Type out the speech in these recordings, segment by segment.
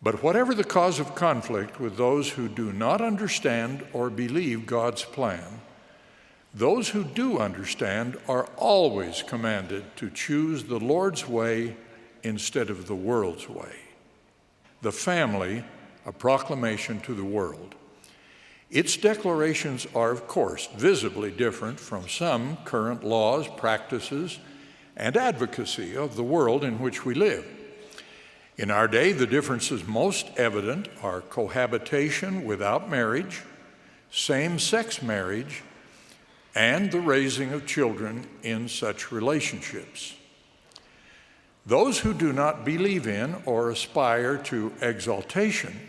But whatever the cause of conflict with those who do not understand or believe God's plan, those who do understand are always commanded to choose the Lord's way instead of the world's way. The family, a proclamation to the world. Its declarations are, of course, visibly different from some current laws, practices, and advocacy of the world in which we live. In our day, the differences most evident are cohabitation without marriage, same-sex marriage, and the raising of children in such relationships. Those who do not believe in or aspire to exaltation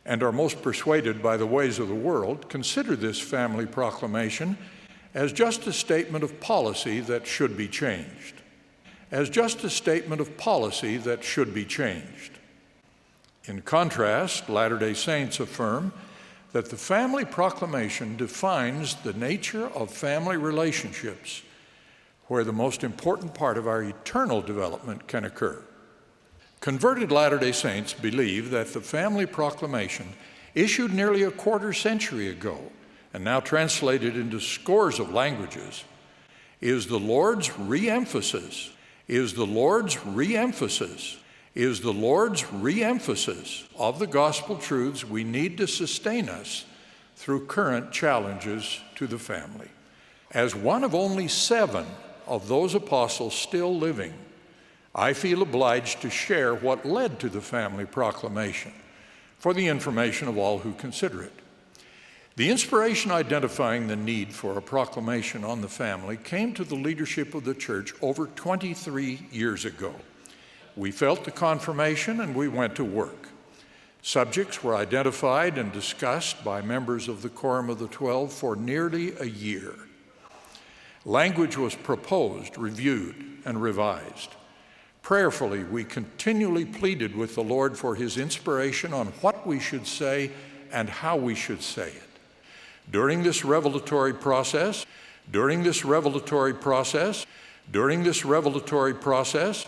and are most persuaded by the ways of the world consider this family proclamation as just a statement of policy that should be changed. As just a statement of policy that should be changed. In contrast, Latter-day Saints affirm that the family proclamation defines the nature of family relationships where the most important part of our eternal development can occur. Converted Latter-day Saints believe that the family proclamation, issued nearly a quarter century ago and now translated into scores of languages, is the Lord's re-emphasis of the gospel truths we need to sustain us through current challenges to the family. As one of only 7 of those apostles still living, I feel obliged to share what led to the family proclamation for the information of all who consider it. The inspiration identifying the need for a proclamation on the family came to the leadership of the church over 23 years ago. We felt the confirmation and we went to work. Subjects were identified and discussed by members of the Quorum of the 12 for nearly a year. Language was proposed, reviewed, and revised. Prayerfully, we continually pleaded with the Lord for His inspiration on what we should say and how we should say it. During this revelatory process,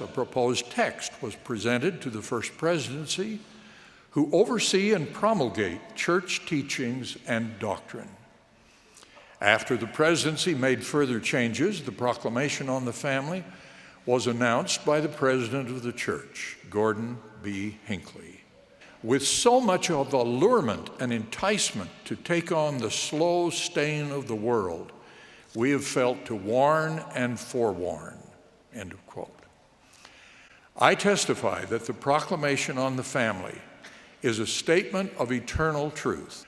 a proposed text was presented to the First Presidency, who oversee and promulgate church teachings and doctrine. After the presidency made further changes, the proclamation on the family was announced by the president of the church, Gordon B. Hinckley. With so much of allurement and enticement to take on the slow stain of the world, we have felt to warn and forewarn, end of quote. I testify that the proclamation on the family is a statement of eternal truth.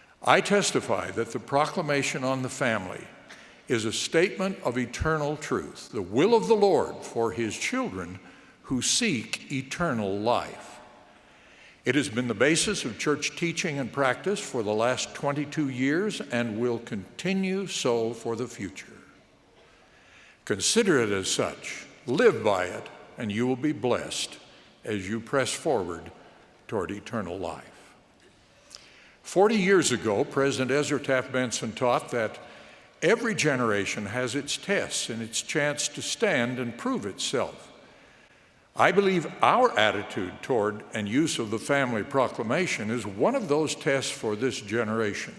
The will of the Lord for His children who seek eternal life. It has been the basis of church teaching and practice for the last 22 years and will continue so for the future. Consider it as such, live by it, and you will be blessed as you press forward toward eternal life. 40 years ago, President Ezra Taft Benson taught that every generation has its tests and its chance to stand and prove itself. I believe our attitude toward and use of the family proclamation is one of those tests for this generation.